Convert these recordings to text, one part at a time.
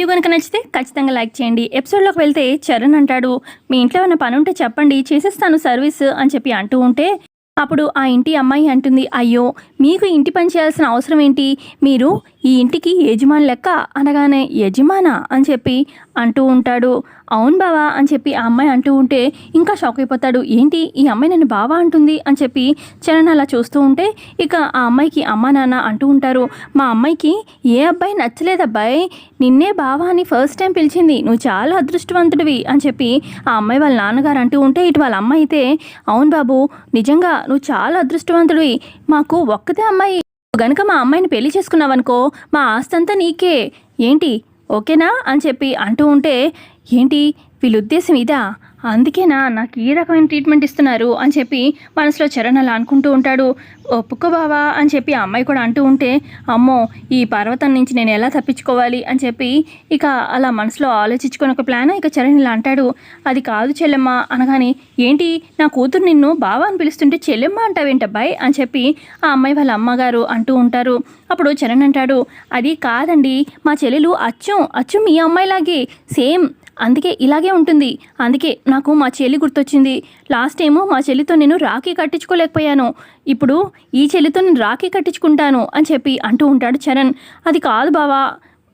Video కనుక నచ్చితే ఖచ్చితంగా లైక్ చేయండి. ఎపిసోడ్లోకి వెళ్తే చరణ్ అంటాడు, మీ ఇంట్లో ఏమైనా పని ఉంటే చెప్పండి, చేసేస్తాను సర్వీస్ అని చెప్పి అంటూ ఉంటే అప్పుడు ఆ ఇంటి అమ్మాయి అంటుంది, అయ్యో మీకు ఇంటి పని చేయాల్సిన అవసరం ఏంటి, మీరు ఈ ఇంటికి యజమాని లెక్క అనగానే యజమానా అని చెప్పి అంటూ ఉంటాడు. అవును బావా అని చెప్పి ఆ అమ్మాయి అంటూ ఉంటే ఇంకా షాక్ అయిపోతాడు. ఏంటి ఈ అమ్మాయి నన్ను బావా అంటుంది అని చెప్పి చరణ్ అలా చూస్తూ ఉంటే ఇక ఆ అమ్మాయికి అమ్మ నాన్న అంటూ ఉంటారు, మా అమ్మాయికి ఏ అబ్బాయి నచ్చలేదబ్బాయి, నిన్నే బావా అని ఫస్ట్ టైం పిలిచింది, నువ్వు చాలా అదృష్టవంతుడివి అని చెప్పి ఆ అమ్మాయి వాళ్ళ నాన్నగారు అంటూ ఉంటే ఇటు వాళ్ళ అమ్మాయి అయితే అవును బాబు నిజంగా నువ్వు చాలా అదృష్టవంతుడివి, మాకు ఒక్కతే అమ్మాయి, గనుక మా అమ్మాయిని పెళ్లి చేసుకున్నావనుకో మా ఆస్తంతా నీకే, ఏంటి ఓకేనా అని చెప్పి అంటూ ఉంటే ఏంటి వీళ్ళ ఉద్దేశం ఇదా, అందుకేనా నాకు ఈ రకమైన ట్రీట్మెంట్ ఇస్తున్నారు అని చెప్పి మనసులో చరణ్ అలా అనుకుంటూ ఉంటాడు. ఒప్పుకో బావా అని చెప్పి ఆ అమ్మాయి కూడా అంటూ ఉంటే అమ్మో ఈ పర్వతం నుంచి నేను ఎలా తప్పించుకోవాలి అని చెప్పి ఇక అలా మనసులో ఆలోచించుకొని ఒక ప్లాన్ ఇక చరణ్ ఇలా అంటాడు, అది కాదు చెల్లెమ్మ అనగానే ఏంటి నా కూతురు నిన్ను బావా అని పిలుస్తుంటే చెల్లెమ్మ అంటావేంటబ్బాయి అని చెప్పి ఆ అమ్మాయి వాళ్ళ అమ్మగారు అంటూ ఉంటారు. అప్పుడు చరణ్ అంటాడు, అది కాదండి మా చెల్లెలు అచ్చు మీ అమ్మాయిలాగే సేమ్, అందుకే ఇలాగే ఉంటుంది, అందుకే నాకు మా చెల్లి గుర్తొచ్చింది, లాస్ట్ టైము మా చెల్లితో నేను రాఖీ కట్టించుకోలేకపోయాను, ఇప్పుడు ఈ చెల్లితో నేను రాఖీ కట్టించుకుంటాను అని చెప్పి అంటూ ఉంటాడు చరణ్. అది కాదు బావా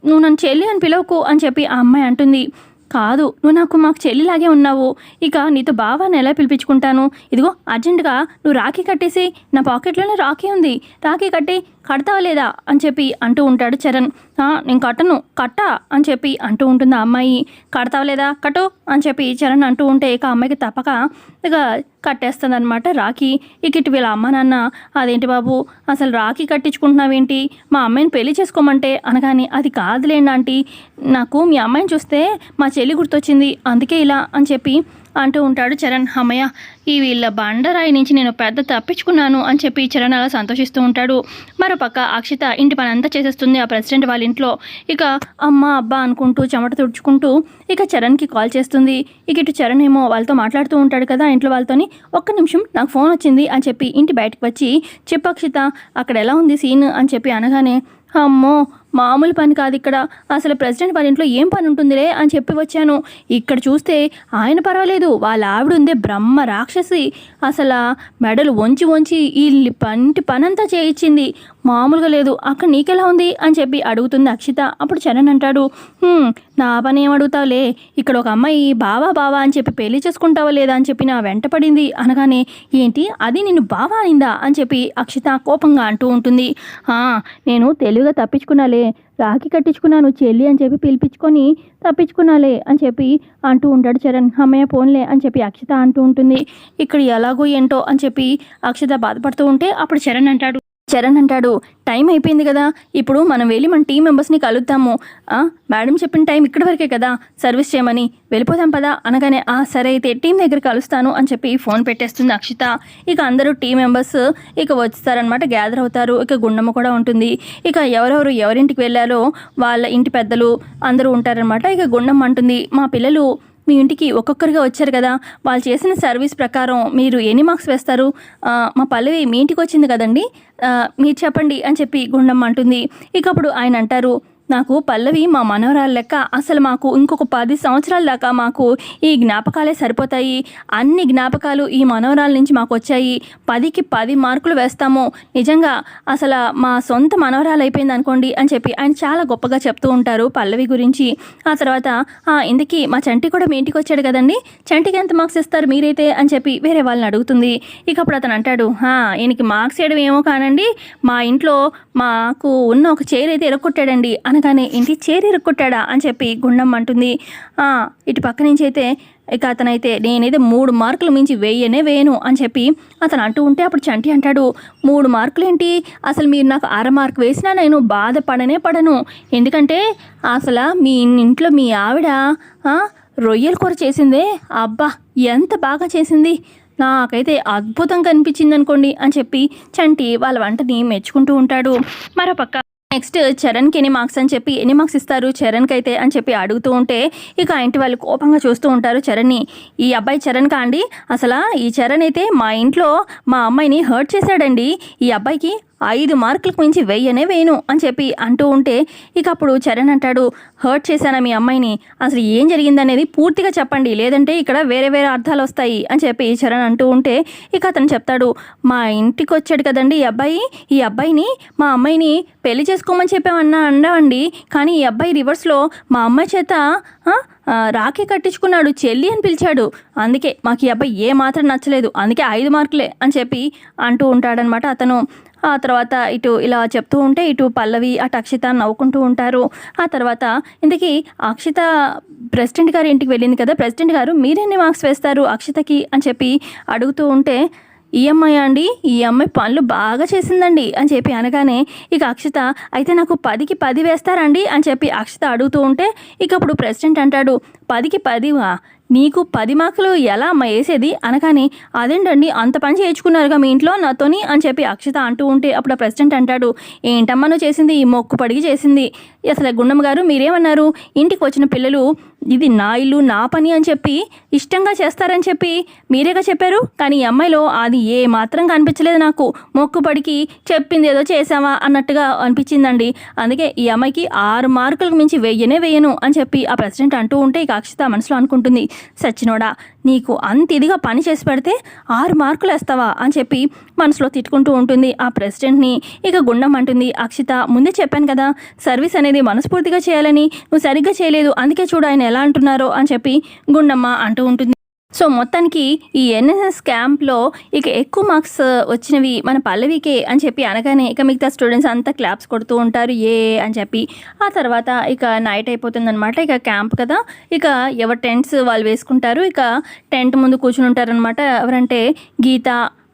నువ్వు నన్ను చెల్లి అని పిలవకు అని చెప్పి ఆ అమ్మాయి అంటుంది. కాదు నువ్వు నాకు మాకు చెల్లిలాగే ఉన్నావు, ఇక నీతో బావాని ఎలా పిలిపించుకుంటాను, ఇదిగో అర్జెంటుగా నువ్వు రాఖీ కట్టేసి, నా పాకెట్లోనే రాఖీ ఉంది, రాఖీ కడతావా లేదా అని చెప్పి అంటూ ఉంటాడు చరణ్. నేను కట్టా అని చెప్పి అంటూ ఉంటుంది ఆ అమ్మాయి. కడతావా లేదా కట్టు అని చెప్పి చరణ్ అంటూ ఉంటే ఇక అమ్మాయికి తప్పక ఇక కట్టేస్తుంది అనమాట రాఖీ. ఇక ఇటు వీళ్ళ అమ్మ నాన్న అదేంటి బాబు అసలు రాఖీ కట్టించుకుంటున్నావేంటి, మా అమ్మాయిని పెళ్లి చేసుకోమంటే అనగానే అది కాదులేండి ఆంటీ, నాకు మీ అమ్మాయిని చూస్తే మా చెల్లి గుర్తొచ్చింది అందుకే ఇలా అని చెప్పి అంటూ ఉంటాడు చరణ్. అమ్మయ్య ఈ వీళ్ళ బండరాయి నుంచి నేను పెద్ద తప్పించుకున్నాను అని చెప్పి చరణ్ అలా సంతోషిస్తూ ఉంటాడు. మరోపక్క అక్షిత ఇంటి పని అంతా చేసేస్తుంది ఆ ప్రెసిడెంట్ వాళ్ళ ఇంట్లో. ఇక అమ్మ అబ్బా అనుకుంటూ చెమట తుడుచుకుంటూ ఇక చరణ్కి కాల్ చేస్తుంది. ఇక ఇటు చరణ్ ఏమో వాళ్ళతో మాట్లాడుతూ ఉంటాడు కదా ఇంట్లో వాళ్ళతోని, ఒక్క నిమిషం నాకు ఫోన్ వచ్చింది అని చెప్పి ఇంటి బయటకు వచ్చి చెప్పు అక్షిత అక్కడ ఎలా ఉంది సీన్ అని చెప్పి అనగానే, అమ్మో మామూలు పని కాదు ఇక్కడ, అసలు ప్రెసిడెంట్ వాళ్ళ ఇంట్లో ఏం పని ఉంటుందిలే అని చెప్పి వచ్చాను, ఇక్కడ చూస్తే ఆయన పర్వాలేదు వాళ్ళ ఆవిడ ఉందే బ్రహ్మ రాక్షసి, అసలు మెడలు వంచి ఈ పనంతా చేయించింది, మామూలుగా లేదు, అక్కడ నీకెలా ఉంది అని చెప్పి అడుగుతుంది అక్షిత. అప్పుడు చరణ్ అంటాడు, నా పని ఏం అడుగుతావులే, ఇక్కడ ఒక అమ్మాయి బావా అని చెప్పి పెళ్లి చేసుకుంటావా లేదా అని చెప్పి నా వెంట పడింది అనగానే, ఏంటి అది నిన్ను బావా అనిందా అని చెప్పి అక్షిత కోపంగా అంటూ ఉంటుంది. నేను తెలివిగా తప్పించుకున్నాలే, రాఖీ కట్టించుకున్నాను చెల్లి అని చెప్పి పిలిపించుకొని తప్పించుకున్నాలే అని చెప్పి అంటూ ఉంటాడు చరణ్. అమ్మయ్య పోన్లే అని చెప్పి అక్షిత అంటూ ఉంటుంది. ఇక్కడ ఎలాగో ఏంటో అని చెప్పి అక్షిత బాధపడుతూ ఉంటే అప్పుడు చరణ్ అంటాడు టైం అయిపోయింది కదా, ఇప్పుడు మనం వెళ్ళి మన టీం మెంబర్స్ని కలుద్దాము, మేడం చెప్పిన టైం ఇక్కడి వరకే కదా సర్వీస్ చేయమని, వెళ్ళిపోదాం పదా అనగానే సరే అయితే టీం దగ్గర కలుస్తాను అని చెప్పి ఫోన్ పెట్టేస్తుంది అక్షిత. ఇక అందరూ టీం మెంబర్స్ ఇక వచ్చేస్తారనమాట, గ్యాదర్ అవుతారు. ఇక గుండమ్మ కూడా ఉంటుంది. ఇక ఎవరింటికి వెళ్ళాలో వాళ్ళ ఇంటి పెద్దలు అందరూ ఉంటారనమాట. ఇక గుండమ్మ అంటుంది, మా పిల్లలు మీ ఇంటికి ఒక్కొక్కరిగా వచ్చారు కదా, వాళ్ళు చేసిన సర్వీస్ ప్రకారం మీరు ఎన్ని మార్క్స్ వేస్తారు, మా పల్లవి మీ ఇంటికి వచ్చింది కదండి, మీరు చెప్పండి అని చెప్పి గుండమ్మ అంటుంది. ఇక అప్పుడు ఆయన అంటారు, నాకు పల్లవి మా మనవరాలు లెక్క, అసలు మాకు ఇంకొక 10 సంవత్సరాల దాకా మాకు ఈ జ్ఞాపకాలే సరిపోతాయి, అన్ని జ్ఞాపకాలు ఈ మనవరాల నుంచి మాకు వచ్చాయి, 10కి 10 మార్కులు వేస్తాము, నిజంగా అసలు మా సొంత మనవరాలు అయిపోయింది అనుకోండి అని చెప్పి ఆయన చాలా గొప్పగా చెప్తూ ఉంటారు పల్లవి గురించి. ఆ తర్వాత ఇందుకీ మా చంటి కూడా మీ ఇంటికి వచ్చాడు కదండి, చంటికి ఎంత మార్క్స్ ఇస్తారు మీరైతే అని చెప్పి వేరే వాళ్ళని అడుగుతుంది. ఇక అప్పుడు అతను అంటాడు, ఈయనకి మార్క్స్ వేయడం ఏమో కానండి, మా ఇంట్లో మాకు ఉన్న ఒక చైర్ అయితే ఎరగొట్టాడండి అనగానే, ఏంటి చైర్ ఇరుక్కొట్టాడా అని చెప్పి గుండమ్మ అంటుంది. ఇటు పక్క నుంచి అయితే ఇక అతనైతే నేనైతే 3 మార్కులు మించి వేయను అని చెప్పి అతను అంటూ ఉంటే అప్పుడు చంటి అంటాడు, 3 మార్కులు ఏంటి, అసలు మీరు నాకు 1/2 మార్కు వేసినా నేను బాధపడను, ఎందుకంటే అసలు మీ ఇంట్లో మీ ఆవిడ రొయ్యల కూర చేసిందే, అబ్బా ఎంత బాగా చేసింది, నాకైతే అద్భుతంగా అనిపించింది అనుకోండి అని చెప్పి చంటి వాళ్ళ వంటని మెచ్చుకుంటూ ఉంటాడు. మరోపక్క నెక్స్ట్ చరణ్కి ఎన్ని మార్క్స్ అని చెప్పి ఎన్ని మార్క్స్ ఇస్తారు చరణ్కి అయితే అని చెప్పి అడుగుతూ ఉంటే ఇక ఇంటి వాళ్ళు కోపంగా చూస్తూ ఉంటారు చరణ్ని. ఈ అబ్బాయి చరణ్ కాండి, అసలు ఈ చరణ్ అయితే మా ఇంట్లో మా అమ్మాయిని హర్ట్ చేశాడండి, ఈ అబ్బాయికి 5 మార్కులకు మించి వెయ్యనే వేయను అని చెప్పి అంటూ ఉంటే ఇక అప్పుడు చరణ్ అంటాడు, హర్ట్ చేశానా మీ అమ్మాయిని, అసలు ఏం జరిగిందనేది పూర్తిగా చెప్పండి, లేదంటే ఇక్కడ వేరే వేరే అర్థాలు వస్తాయి అని చెప్పి చరణ్ అంటూ ఉంటే ఇక అతను చెప్తాడు, మా ఇంటికి వచ్చాడు కదండి ఈ అబ్బాయిని మా అమ్మాయిని పెళ్లి చేసుకోమని అన్నామండి, కానీ ఈ అబ్బాయి రివర్స్లో మా అమ్మాయి చేత రాఖీ కట్టించుకున్నాడు, చెల్లి అని పిలిచాడు, అందుకే మాకు ఈ అబ్బాయి ఏ మాత్రం నచ్చలేదు, అందుకే 5 మార్కులే అని చెప్పి అంటూ ఉంటాడనమాట అతను. ఆ తర్వాత ఇటు ఇలా చెప్తూ ఉంటే ఇటు పల్లవి అటు అక్షిత నవ్వుకుంటూ ఉంటారు. ఆ తర్వాత ఇంతకీ అక్షిత ప్రెసిడెంట్ గారి ఇంటికి వెళ్ళింది కదా, ప్రెసిడెంట్ గారు మీరెన్ని మార్క్స్ వేస్తారు అక్షితకి అని చెప్పి అడుగుతూ ఉంటే, ఈ అమ్మాయి అండి, ఈ అమ్మాయి పనులు బాగా చేసిందండి అని చెప్పి అనగానే ఇక అక్షిత, అయితే నాకు 10కి 10 వేస్తారండి అని చెప్పి అక్షిత అడుగుతూ ఉంటే ఇక అప్పుడు ప్రెసిడెంట్ అంటాడు, 10కి 10 నీకు 10 మార్కులు ఎలా అమ్మ వేసేది అనగానే, అదేంటండి అంత పని చేయించుకున్నారుగా మీ ఇంట్లో నాతోని అని చెప్పి అక్షిత అంటూ ఉంటే అప్పుడు ఆ ప్రెసిడెంట్ అంటాడు, ఏంటమ్మా నువ్వు చేసింది, ఈ మొక్కు పడిగి చేసింది, అసలు గుండమ్మ గారు మీరేమన్నారు, ఇంటికి వచ్చిన పిల్లలు ఇది నా ఇల్లు నా పని అని చెప్పి ఇష్టంగా చేస్తారని చెప్పి మీరేగా చెప్పారు, కానీ ఈ అమ్మాయిలో అది ఏ మాత్రం కనిపించలేదు, నాకు మొక్కుబడికి చెప్పింది ఏదో చేసావా అన్నట్టుగా అనిపించిందండి, అందుకే ఈ అమ్మాయికి 6 మార్కులకు మించి వేయను అని చెప్పి ఆ ప్రెసిడెంట్ అంటూ ఉంటే ఇక అక్షిత మనసులో అనుకుంటుంది, సచ్చినోడా నీకు అంత ఇదిగా పని చేసి పెడితే 6 మార్కులు వేస్తావా అని చెప్పి మనసులో తిట్టుకుంటూ ఉంటుంది ఆ ప్రెసిడెంట్ని. ఇక గుండం అంటుంది, అక్షిత ముందే చెప్పాను కదా సర్వీస్ అనేది మనస్ఫూర్తిగా చేయాలని, నువ్వు సరిగ్గా చేయలేదు, అందుకే చూడు ఆయన ఎలా అంటున్నారో అని చెప్పి గుండమ్మ అంటూ ఉంటుంది. సో మొత్తానికి ఈ ఎన్ఎస్ఎస్ క్యాంప్లో ఇక ఎక్కువ మార్క్స్ వచ్చినవి మన పల్లవికే అని చెప్పి అనగానే ఇక మిగతా స్టూడెంట్స్ అంతా క్లాప్స్ కొడుతూ ఉంటారు ఏ అని చెప్పి. ఆ తర్వాత ఇక నైట్ అయిపోతుందనమాట, ఇక క్యాంప్ కదా, ఇక ఎవరి టెంట్స్ వాళ్ళు వేసుకుంటారు, ఇక టెంట్ ముందు కూర్చుని ఉంటారనమాట. ఎవరంటే గీత,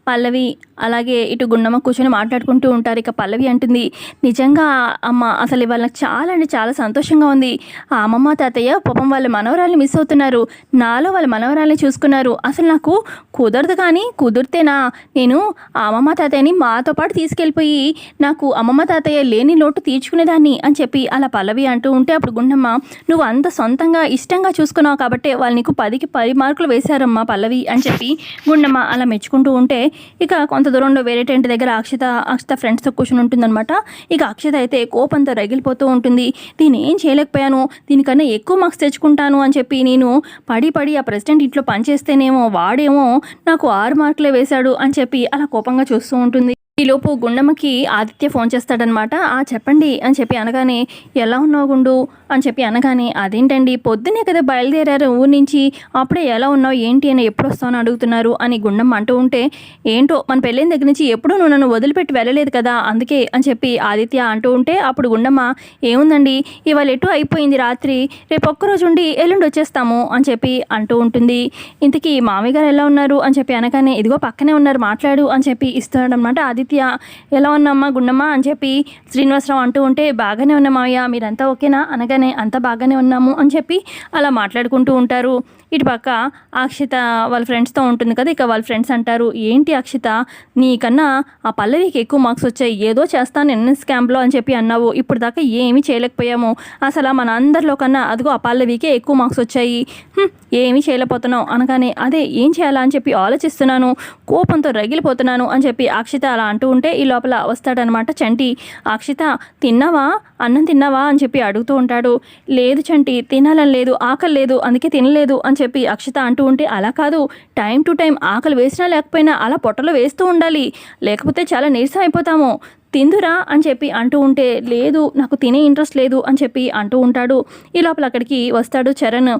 పల్లవి అలాగే ఇటు గుండమ్మ కూర్చొని మాట్లాడుకుంటూ ఉంటారు. ఇక పల్లవి అంటుంది, నిజంగా అమ్మ అసలు ఇవాళ నాకు చాలా అంటే చాలా సంతోషంగా ఉంది, ఆ అమ్మమ్మ తాతయ్య పాపం వాళ్ళ మనవరాల్ని మిస్ అవుతున్నారు, నాలో వాళ్ళ మనవరాల్ని చూసుకున్నారు, అసలు నాకు కుదరదు, కానీ కుదిరితేనా నేను ఆ అమ్మమ్మ తాతయ్యని మాతో పాటు తీసుకెళ్ళిపోయి నాకు అమ్మమ్మ తాతయ్య లేని లోటు తీర్చుకునేదాన్ని అని చెప్పి అలా పల్లవి అంటూ ఉంటే అప్పుడు గుండమ్మ, నువ్వు అంత సొంతంగా ఇష్టంగా చూసుకున్నావు కాబట్టి వాళ్ళు నీకు 10కి 10 మార్కులు వేశారమ్మా పల్లవి అని చెప్పి గుండమ్మ అలా మెచ్చుకుంటూ ఉంటే ఇక కొంత దూరంలో వేరే టెంట్ దగ్గర అక్షిత ఫ్రెండ్స్తో కూర్చొని ఉంటుందన్నమాట. ఇక అక్షిత అయితే కోపంతో రగిలిపోతూ ఉంటుంది, దీన్ని ఏం చేయలేకపోయాను, దీనికన్నా ఎక్కువ మార్క్స్ తెచ్చుకుంటాను అని చెప్పి నేను పడి ఆ ప్రెసిడెంట్ ఇంట్లో పనిచేస్తేనేమో వాడేమో నాకు 6 మార్కులే వేశాడు అని చెప్పి అలా కోపంగా చూస్తూ ఉంటుంది. ఈలోపు గుండమ్మకి ఆదిత్య ఫోన్ చేస్తాడనమాట. చెప్పండి అని చెప్పి అనగానే, ఎలా ఉన్నావు గుండు అని చెప్పి అనగానే, అదేంటండి పొద్దునే కదా బయలుదేరారు ఊరి నుంచి, అప్పుడే ఎలా ఉన్నావు ఏంటి అని ఎప్పుడు వస్తావు అడుగుతున్నారు అని గుండమ్మ అంటూ ఉంటే, ఏంటో మన పెళ్ళైన దగ్గర నుంచి ఎప్పుడూ నువ్వు నన్ను వదిలిపెట్టి వెళ్ళలేదు కదా అందుకే అని చెప్పి ఆదిత్య అంటూ ఉంటే అప్పుడు గుండమ్మ, ఏముందండి ఇవాళ ఎటు అయిపోయింది రాత్రి, రేపు ఒక్కరోజు ఉండి ఎల్లుండి వచ్చేస్తాము అని చెప్పి అంటూ ఉంటుంది. ఇంతకీ మామయ్య గారు ఎలా ఉన్నారు అని చెప్పి అనగానే, ఇదిగో పక్కనే ఉన్నారు మాట్లాడు అని చెప్పి ఇస్తాడనమాట. ఆదిత్య, ఎలా ఉన్నామ్మా గుండమ్మ అని చెప్పి శ్రీనివాసరావు అంటూ ఉంటే, బాగానే ఉన్నామయ్య మీరంతా ఓకేనా అనగానే, అంతా బాగానే ఉన్నాము అని చెప్పి అలా మాట్లాడుకుంటూ ఉంటారు. ఇటు పక్క అక్షిత వాళ్ళ ఫ్రెండ్స్తో ఉంటుంది కదా, ఇక వాళ్ళ ఫ్రెండ్స్ అంటారు, ఏంటి అక్షిత నీకన్నా ఆ పల్లవికి ఎక్కువ మార్క్స్ వచ్చాయి, ఏదో చేస్తాను ఎన్ఎస్ క్యాంప్లో అని చెప్పి అన్నావు, ఇప్పుడు దాకా ఏమీ చేయలేకపోయాము, అసలు మన అందరిలో కన్నా అదిగో ఆ పల్లవికే ఎక్కువ మార్క్స్ వచ్చాయి, ఏమీ చేయలేకపోతున్నావు అనగానే, అదే ఏం చేయాలా అని చెప్పి ఆలోచిస్తున్నాను, కోపంతో రగిలిపోతున్నాను అని చెప్పి అక్షిత అలా అంటూ ఉంటే ఈ లోపల వస్తాడనమాట చంటి. అక్షిత, తిన్నావా, అన్నం తిన్నావా అని చెప్పి అడుగుతూ ఉంటాడు. లేదు చంటి, తినాలని లేదు, ఆకలి లేదు, అందుకే తినలేదు అని చెప్పి అక్షిత అంటూ ఉంటే, అలా కాదు, టైం టు టైం ఆకలి వేసినా లేకపోయినా అలా పొట్టలో వేస్తూ ఉండాలి, లేకపోతే చాలా నీరసం అయిపోతాము, తిందురా అని చెప్పి అంటూ ఉంటే, లేదు నాకు తినే ఇంట్రెస్ట్ లేదు అని చెప్పి అంటూ ఉంటాడు. ఈ లోపల అక్కడికి వస్తాడు చరణ్.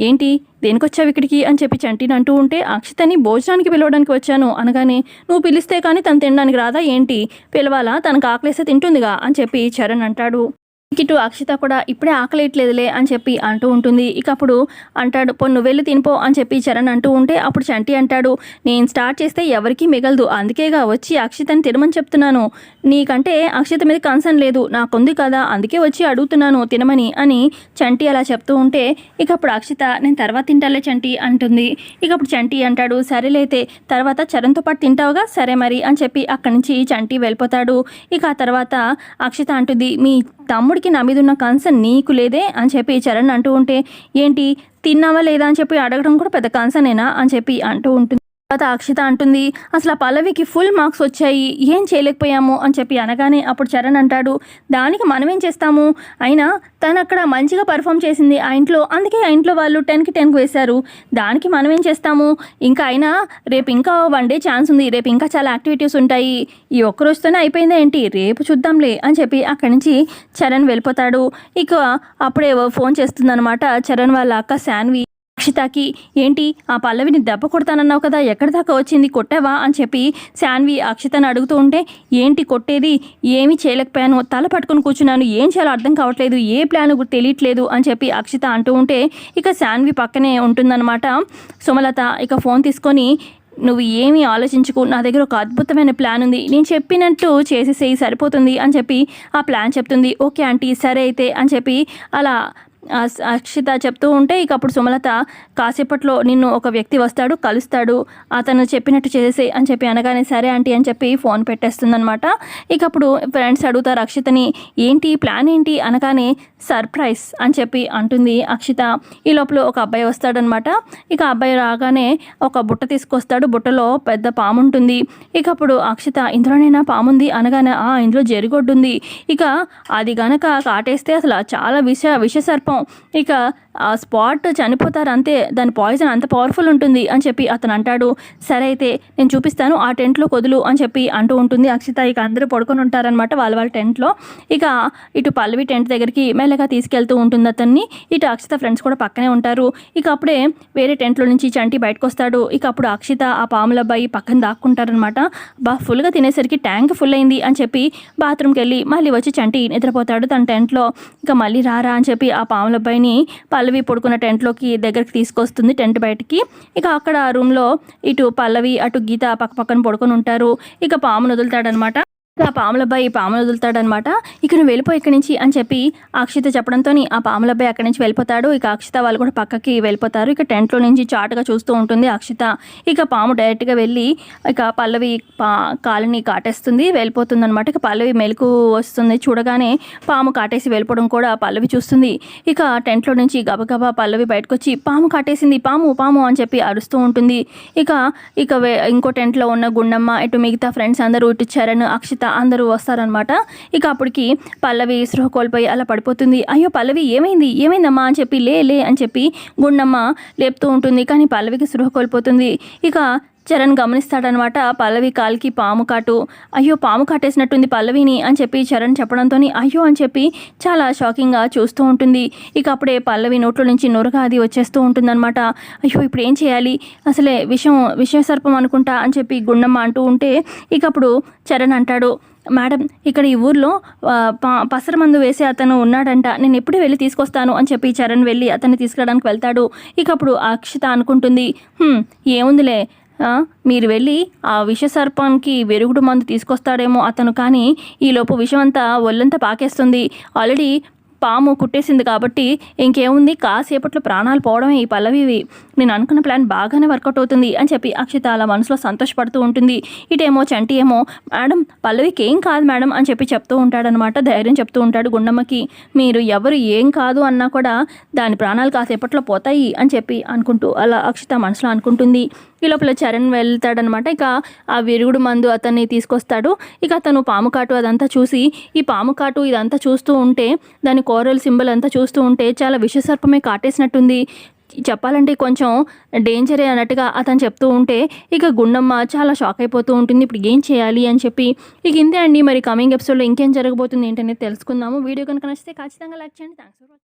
ఏంటి దేనికొచ్చావు ఇక్కడికి అని చెప్పి చంటిని అంటూ ఉంటే, అక్షితని భోజనానికి పిలవడానికి వచ్చాను అనగానే, నువ్వు పిలిస్తే కానీ తను తినడానికి రాదా ఏంటి, పిలవాలా, తనకు ఆకలేస్తే తింటుందిగా అని చెప్పి చరణ్ అంటాడు. ఇటు అక్షిత కూడా ఇప్పుడే ఆకలేయట్లేదులే అని చెప్పి అంటూ ఉంటుంది. ఇక అప్పుడు అంటాడు, నువ్వు వెళ్ళి తినిపో అని చెప్పి చరణ్ అంటూ ఉంటే అప్పుడు చంటి అంటాడు, నేను స్టార్ట్ చేస్తే ఎవరికీ మిగలదు, అందుకేగా వచ్చి అక్షితని తినమని చెప్తున్నాను, నీకంటే అక్షిత మీద కన్సర్న్ లేదు, నాకుంది కదా అందుకే వచ్చి అడుగుతున్నాను తినమని అని చంటి అలా చెప్తూ ఉంటే ఇక అప్పుడు అక్షిత, నేను తర్వాత తింటాలే చంటి అంటుంది. ఇక అప్పుడు చంటి అంటాడు, సరేలైతే తర్వాత చరణ్తో పాటు తింటావుగా, సరే మరి అని చెప్పి అక్కడి నుంచి చంటి వెళ్ళిపోతాడు. ఇక ఆ తర్వాత అక్షిత అంటుంది, మీ తమ్ముడికి నా మీద ఉన్న కన్సర్న్ నీకు లేదే అని చెప్పి చరణ్ అంటూ ఉంటే, ఏంటి తిన్నావా లేదా అని చెప్పి అడగడం కూడా పెద్ద కన్సర్నేనా అని చెప్పి అంటూ ఉంటుంది. తర్వాత అక్షిత అంటుంది, అసలు ఆ పల్లవికి ఫుల్ మార్క్స్ వచ్చాయి, ఏం చేయలేకపోయాము అని చెప్పి అనగానే అప్పుడు చరణ్ అంటాడు, దానికి మనమేం చేస్తాము, అయినా తను అక్కడ మంచిగా పర్ఫామ్ చేసింది ఆ ఇంట్లో, అందుకే ఆ ఇంట్లో వాళ్ళు 10కి 10 వేశారు, దానికి మనమేం చేస్తాము, ఇంకా అయినా రేపు ఇంకా 1 డే ఛాన్స్ ఉంది, రేపు ఇంకా చాలా యాక్టివిటీస్ ఉంటాయి, ఈ ఒక్క రోజుతోనే అయిపోయిందా ఏంటి, రేపు చూద్దాంలే అని చెప్పి అక్కడి నుంచి చరణ్ వెళ్ళిపోతాడు. ఇక అప్పుడే ఫోన్ చేస్తుందనమాట చరణ్ వాళ్ళ అక్క శాన్వి అక్షితకి. ఏంటి ఆ పల్లవిని దెబ్బ కొడతానన్నావు కదా, ఎక్కడి దాకా వచ్చింది, కొట్టావా అని చెప్పి శాన్వి అక్షితను అడుగుతూ ఉంటే, ఏంటి కొట్టేది, ఏమీ చేయలేకపోయాను, తల పట్టుకుని కూర్చున్నాను, ఏం చేయాలో అర్థం కావట్లేదు, ఏ ప్లాన్ తెలియట్లేదు అని చెప్పి అక్షిత అంటూ ఉంటే, ఇక శాన్వి పక్కనే ఉంటుందన్నమాట సుమలత. ఇక ఫోన్ తీసుకొని, నువ్వు ఏమీ ఆలోచించుకు, నా దగ్గర ఒక అద్భుతమైన ప్లాన్ ఉంది, నేను చెప్పినట్టు చేసేసేయి సరిపోతుంది అని చెప్పి ఆ ప్లాన్ చెప్తుంది. ఓకే ఆంటీ సరే అయితే అని చెప్పి అలా అక్షిత చెప్తూ ఉంటే, ఇక అప్పుడు సుమలత, కాసేపట్లో నిన్ను ఒక వ్యక్తి వస్తాడు, కలుస్తాడు, అతను చెప్పినట్టు చేసే అని చెప్పి అనగానే సరే ఆంటీ అని చెప్పి ఫోన్ పెట్టేస్తుందనమాట. ఇక అప్పుడు ఫ్రెండ్స్ అడుగుతారు అక్షితని, ఏంటి ప్లాన్ ఏంటి అనగానే సర్ప్రైజ్ అని చెప్పి అంటుంది అక్షిత. ఈ లోపల ఒక అబ్బాయి వస్తాడనమాట. ఇక అబ్బాయి రాగానే ఒక బుట్ట తీసుకొస్తాడు, బుట్టలో పెద్ద పాము ఉంటుంది. ఇక అప్పుడు అక్షిత, ఇందులోనైనా పాముంది అనగానే, ఇందులో జరిగొడ్డుంది, ఇక అది గనక కాటేస్తే అసలు చాలా విష సర్పం, ఇక ఆ స్పాట్ చనిపోతారు అంతే, దాని పాయిజన్ అంత పవర్ఫుల్ ఉంటుంది అని చెప్పి అతను అంటాడు. సరే అయితే నేను చూపిస్తాను, ఆ టెంట్లో కొదులు అని చెప్పి అంటూ ఉంటుంది అక్షిత. ఇక అందరూ పడుకొని ఉంటారనమాట వాళ్ళ టెంట్లో. ఇక ఇటు పల్లవి టెంట్ దగ్గరికి మెల్లగా తీసుకెళ్తూ ఉంటుంది అతన్ని, ఇటు అక్షిత ఫ్రెండ్స్ కూడా పక్కనే ఉంటారు. ఇక అప్పుడే వేరే టెంట్లో నుంచి చంటి బయటకు వస్తాడు. ఇక అప్పుడు అక్షిత ఆ పాముల అబ్బాయి పక్కన దాక్కుంటారనమాట. ఫుల్గా తినేసరికి ట్యాంక్ ఫుల్ అయింది అని చెప్పి బాత్రూమ్కి వెళ్ళి మళ్ళీ వచ్చి చంటి నిద్రపోతాడు తన టెంట్లో. ఇక మళ్ళీ రారా అని చెప్పి ఆ పాముల అబ్బాయిని పల్లవి పడుకున్న టెంట్లోకి దగ్గరికి తీసుకొస్తుంది, టెంట్ బయటికి. ఇక అక్కడ రూమ్లో ఇటు పల్లవి అటు గీత పక్కన పడుకొని ఉంటారు. ఇక పామును వదులుతాడనమాట. ఆ పాములబ్బాయి పాములు వదులుతాడనమాట. ఇక నువ్వు వెళ్ళిపో ఇక్కడి నుంచి అని చెప్పి అక్షిత చెప్పడంతో ఆ పాములబ్బాయి అక్కడి నుంచి వెళ్ళిపోతాడు. ఇక అక్షిత వాళ్ళు కూడా పక్కకి వెళ్ళిపోతారు. ఇక టెంట్లో నుంచి చాటుగా చూస్తూ ఉంటుంది అక్షిత. ఇక పాము డైరెక్ట్గా వెళ్ళి ఇక పల్లవి కాలుని కాటేస్తుంది, వెళ్ళిపోతుంది అనమాట. ఇక పల్లవి మెలకు వస్తుంది, చూడగానే పాము కాటేసి వెళ్ళిపోవడం కూడా పల్లవి చూస్తుంది. ఇక టెంట్లో నుంచి గబగబా పల్లవి బయటకు వచ్చి, పాము కాటేసింది, పాము పాము అని చెప్పి అరుస్తూ ఉంటుంది. ఇక ఇక ఇంకో టెంట్లో ఉన్న గుండమ్మ, ఇటు మిగతా ఫ్రెండ్స్ అందరూ, ఇటు చరణ్, అక్షిత అందరూ వస్తారనమాట. ఇక అప్పటికి పల్లవి స్పృహ కోల్పోయి అలా పడిపోతుంది. అయ్యో పల్లవి ఏమైందమ్మా అని చెప్పి లే అని చెప్పి గుండమ్మ లేపుతూ ఉంటుంది. కానీ పల్లవికి స్పృహ కోల్పోతుంది. ఇక చరణ్ గమనిస్తాడనమాట పల్లవి కాలికి పాము కాటు. అయ్యో పాము కాటేసినట్టుంది పల్లవిని అని చెప్పి చరణ్ చెప్పడంతో అయ్యో అని చెప్పి చాలా షాకింగ్గా చూస్తూ ఉంటుంది. ఇక అప్పుడే పల్లవి నోట్లో నుంచి నురగ అది వచ్చేస్తూ ఉంటుందన్నమాట. అయ్యో ఇప్పుడు ఏం చేయాలి, అసలే విష సర్పం అనుకుంటా అని చెప్పి గుండమ్మ అంటూ ఉంటే, ఇక అప్పుడు చరణ్ అంటాడు, మేడం ఇక్కడ ఈ ఊర్లో పసర మందు వేసే అతను ఉన్నాడంట, నేను ఎప్పుడే వెళ్ళి తీసుకొస్తాను అని చెప్పి చరణ్ వెళ్ళి అతన్ని తీసుకురావడానికి వెళ్తాడు. ఇక అప్పుడు అక్షిత అనుకుంటుంది, ఏముందిలే, మీరు వెళ్ళి ఆ విషసర్పానికి వెరుగుడు మందు తీసుకొస్తాడేమో అతను, కానీ ఈలోపు విషమంతా ఒళ్ళంతా పాకేస్తుంది, ఆల్రెడీ పాము కుట్టేసింది కాబట్టి ఇంకేముంది, కాసేపట్లో ప్రాణాలు పోవడమే ఈ పల్లవివి, నేను అనుకున్న ప్లాన్ బాగానే వర్కౌట్ అవుతుంది అని చెప్పి అక్షిత అలా మనసులో సంతోషపడుతూ ఉంటుంది. ఇటేమో చంటి ఏమో, మేడం పల్లవికి ఏం కాదు మేడం అని చెప్పి చెప్తూ ఉంటాడనమాట, ధైర్యం చెప్తూ ఉంటాడు గుండమ్మకి. మీరు ఎవరు ఏం కాదు అన్నా కూడా దాని ప్రాణాలు కాసేపట్లో పోతాయి అని చెప్పి అనుకుంటూ అలా అక్షిత మనసులో అనుకుంటుంది. ఈ లోపల చరణ్ వెళ్తాడనమాట. ఇక ఆ విరుగుడు మందు అతన్ని తీసుకొస్తాడు. ఇక అతను పాము కాటు అదంతా చూసి, ఈ పాము కాటు ఇదంతా చూస్తూ ఉంటే, దాని కోరల్ సింబల్ అంతా చూస్తూ ఉంటే చాలా విషసర్పమే కాటేసినట్టుంది, చెప్పాలంటే కొంచెం డేంజరే అన్నట్టుగా అతను చెప్తూ ఉంటే, ఇక గుండమ్మ చాలా షాక్ అయిపోతూ ఉంటుంది, ఇప్పుడు ఏం చేయాలి అని చెప్పి. ఇక ఇంతే అండి, మరి కమింగ్ ఎపిసోడ్లో ఇంకేం జరగబోతుంది ఏంటనేది తెలుసుకుందాము. వీడియో కనుక నచ్చితే ఖచ్చితంగా లైక్ చేయండి. Thanks for watching.